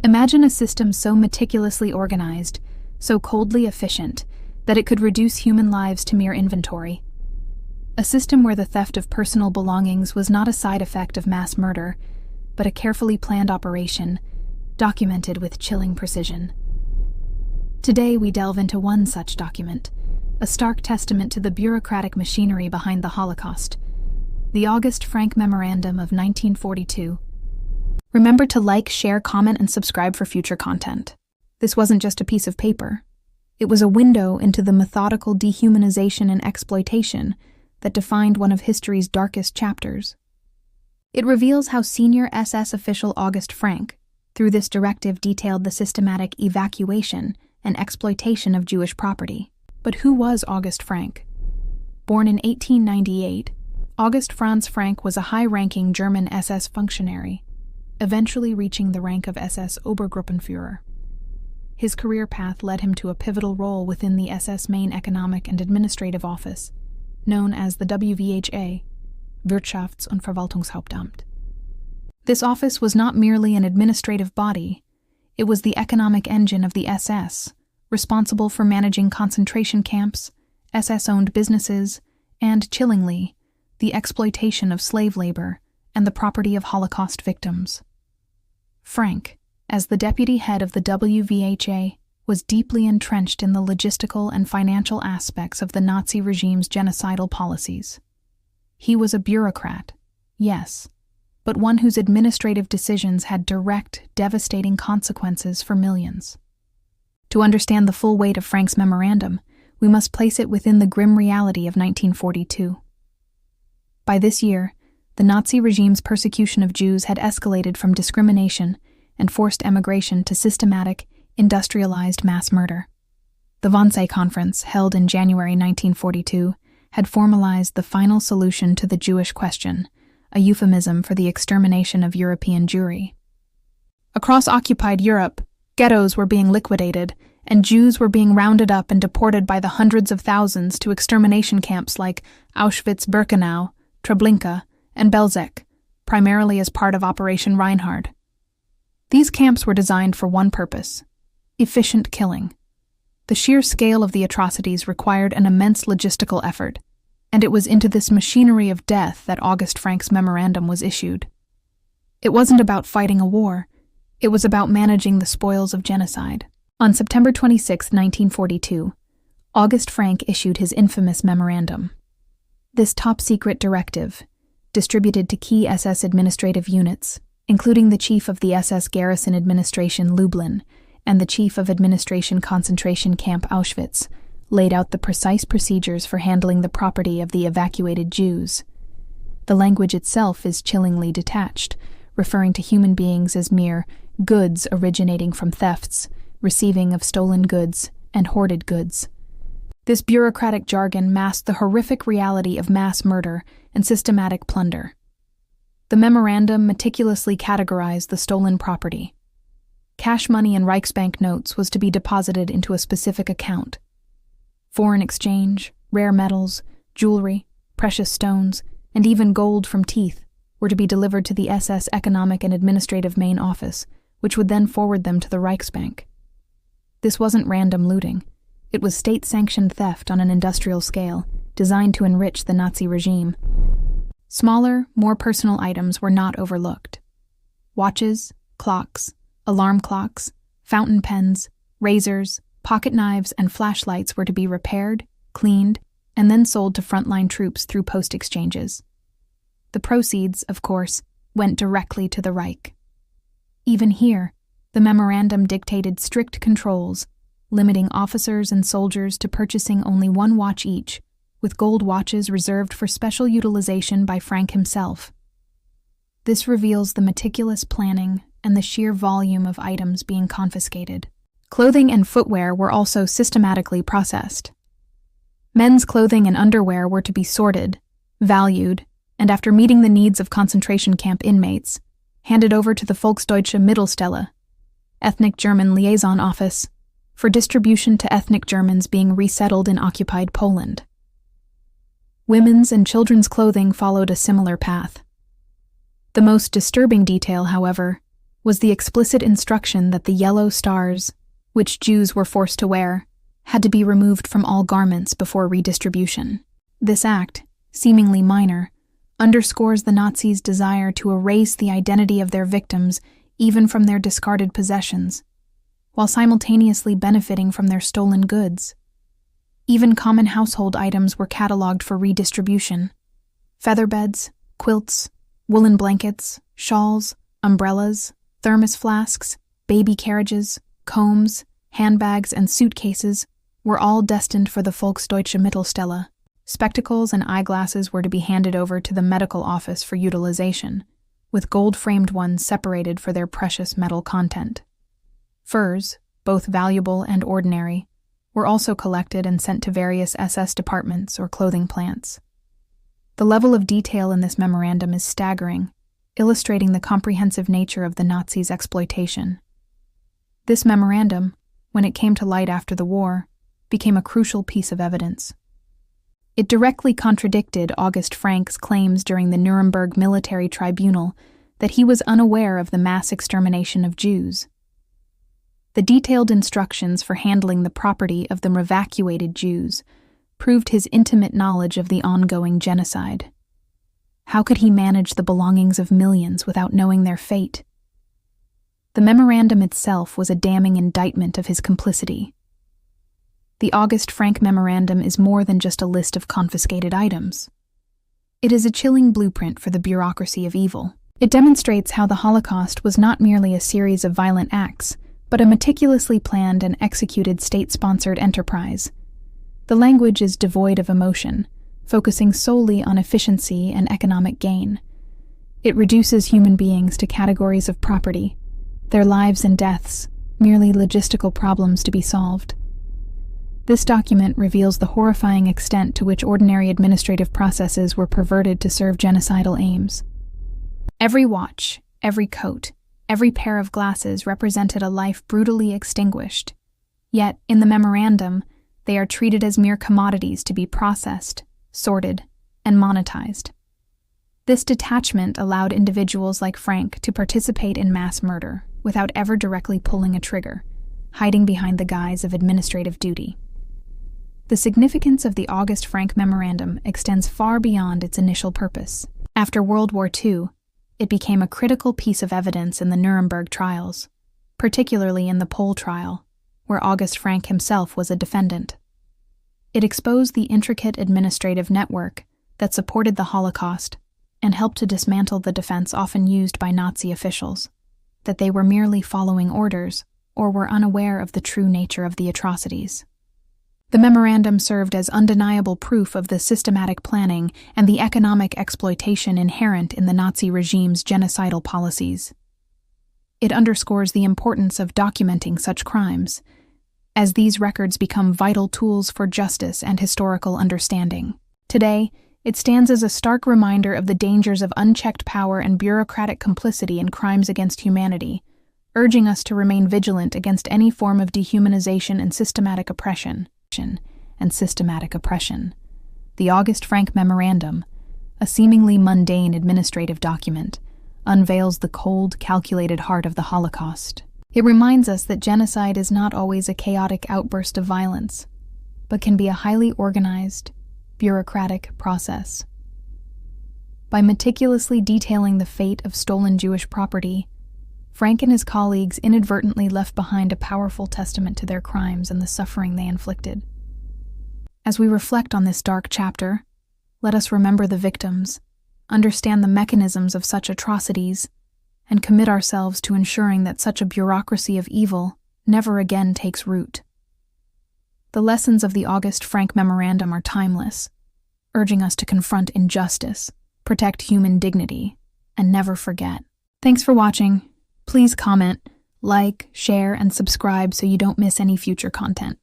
Imagine a system so meticulously organized, so coldly efficient, that it could reduce human lives to mere inventory. A system where the theft of personal belongings was not a side effect of mass murder, but a carefully planned operation, documented with chilling precision. Today we delve into one such document, a stark testament to the bureaucratic machinery behind the Holocaust, the August Frank Memorandum of 1942. Remember to like, share, comment, and subscribe for future content. This wasn't just a piece of paper. It was a window into the methodical dehumanization and exploitation that defined one of history's darkest chapters. It reveals how senior SS official August Frank, through this directive, detailed the systematic evacuation and exploitation of Jewish property. But who was August Frank? Born in 1898, August Franz Frank was a high-ranking German SS functionary, eventually reaching the rank of SS Obergruppenführer. His career path led him to a pivotal role within the SS main economic and administrative office, known as the WVHA, Wirtschafts- und Verwaltungshauptamt. This office was not merely an administrative body, it was the economic engine of the SS, responsible for managing concentration camps, SS-owned businesses, and, chillingly, the exploitation of slave labor and the property of Holocaust victims. Frank, as the deputy head of the WVHA, was deeply entrenched in the logistical and financial aspects of the Nazi regime's genocidal policies. He was a bureaucrat, yes, but one whose administrative decisions had direct, devastating consequences for millions. To understand the full weight of Frank's memorandum, we must place it within the grim reality of 1942. By this year, the Nazi regime's persecution of Jews had escalated from discrimination and forced emigration to systematic, industrialized mass murder. The Wannsee Conference, held in January 1942, had formalized the final solution to the Jewish question, a euphemism for the extermination of European Jewry. Across occupied Europe, ghettos were being liquidated, and Jews were being rounded up and deported by the hundreds of thousands to extermination camps like Auschwitz-Birkenau, Treblinka, and Belzec, primarily as part of Operation Reinhard. These camps were designed for one purpose: efficient killing. The sheer scale of the atrocities required an immense logistical effort, and it was into this machinery of death that August Frank's memorandum was issued. It wasn't about fighting a war, it was about managing the spoils of genocide. On September 26, 1942, August Frank issued his infamous memorandum. This top-secret directive, distributed to key SS administrative units, including the chief of the SS Garrison Administration Lublin and the chief of Administration Concentration Camp Auschwitz, laid out the precise procedures for handling the property of the evacuated Jews. The language itself is chillingly detached, referring to human beings as mere goods originating from thefts, receiving of stolen goods, and hoarded goods. This bureaucratic jargon masked the horrific reality of mass murder and systematic plunder. The memorandum meticulously categorized the stolen property. Cash money and Reichsbank notes was to be deposited into a specific account. Foreign exchange, rare metals, jewelry, precious stones, and even gold from teeth were to be delivered to the SS Economic and Administrative Main Office, which would then forward them to the Reichsbank. This wasn't random looting. It was state-sanctioned theft on an industrial scale, designed to enrich the Nazi regime. Smaller, more personal items were not overlooked. Watches, clocks, alarm clocks, fountain pens, razors, pocket knives, and flashlights were to be repaired, cleaned, and then sold to frontline troops through post exchanges. The proceeds, of course, went directly to the Reich. Even here, the memorandum dictated strict controls, limiting officers and soldiers to purchasing only one watch each, with gold watches reserved for special utilization by Frank himself. This reveals the meticulous planning and the sheer volume of items being confiscated. Clothing and footwear were also systematically processed. Men's clothing and underwear were to be sorted, valued, and after meeting the needs of concentration camp inmates, handed over to the Volksdeutsche Mittelstelle, ethnic German liaison office, for distribution to ethnic Germans being resettled in occupied Poland. Women's and children's clothing followed a similar path. The most disturbing detail, however, was the explicit instruction that the yellow stars, which Jews were forced to wear, had to be removed from all garments before redistribution. This act, seemingly minor, underscores the Nazis' desire to erase the identity of their victims even from their discarded possessions, while simultaneously benefiting from their stolen goods. Even common household items were catalogued for redistribution: featherbeds, quilts, woolen blankets, shawls, umbrellas, thermos flasks, baby carriages, combs, handbags, and suitcases were all destined for the Volksdeutsche Mittelstelle. Spectacles and eyeglasses were to be handed over to the medical office for utilization, with gold-framed ones separated for their precious metal content. Furs, both valuable and ordinary, were also collected and sent to various SS departments or clothing plants. The level of detail in this memorandum is staggering, illustrating the comprehensive nature of the Nazis' exploitation. This memorandum, when it came to light after the war, became a crucial piece of evidence. It directly contradicted August Frank's claims during the Nuremberg military tribunal that he was unaware of the mass extermination of Jews. The detailed instructions for handling the property of the evacuated Jews proved his intimate knowledge of the ongoing genocide. How could he manage the belongings of millions without knowing their fate? The memorandum itself was a damning indictment of his complicity. The August Frank Memorandum is more than just a list of confiscated items. It is a chilling blueprint for the bureaucracy of evil. It demonstrates how the Holocaust was not merely a series of violent acts, but a meticulously planned and executed state-sponsored enterprise. The language is devoid of emotion, focusing solely on efficiency and economic gain. It reduces human beings to categories of property, their lives and deaths, merely logistical problems to be solved. This document reveals the horrifying extent to which ordinary administrative processes were perverted to serve genocidal aims. Every watch, every coat, every pair of glasses represented a life brutally extinguished. Yet, in the memorandum, they are treated as mere commodities to be processed, sorted, and monetized. This detachment allowed individuals like Frank to participate in mass murder without ever directly pulling a trigger, hiding behind the guise of administrative duty. The significance of the August Frank Memorandum extends far beyond its initial purpose. After World War II, it became a critical piece of evidence in the Nuremberg Trials, particularly in the Pole trial, where August Frank himself was a defendant. It exposed the intricate administrative network that supported the Holocaust and helped to dismantle the defense often used by Nazi officials, that they were merely following orders or were unaware of the true nature of the atrocities. The memorandum served as undeniable proof of the systematic planning and the economic exploitation inherent in the Nazi regime's genocidal policies. It underscores the importance of documenting such crimes, as these records become vital tools for justice and historical understanding. Today, it stands as a stark reminder of the dangers of unchecked power and bureaucratic complicity in crimes against humanity, urging us to remain vigilant against any form of dehumanization and systematic oppression. The August Frank Memorandum, a seemingly mundane administrative document, unveils the cold, calculated heart of the Holocaust. It reminds us that genocide is not always a chaotic outburst of violence, but can be a highly organized, bureaucratic process. By meticulously detailing the fate of stolen Jewish property, Frank and his colleagues inadvertently left behind a powerful testament to their crimes and the suffering they inflicted. As we reflect on this dark chapter, let us remember the victims, understand the mechanisms of such atrocities, and commit ourselves to ensuring that such a bureaucracy of evil never again takes root. The lessons of the August Frank Memorandum are timeless, urging us to confront injustice, protect human dignity, and never forget. Thanks for watching. Please comment, like, share, and subscribe so you don't miss any future content.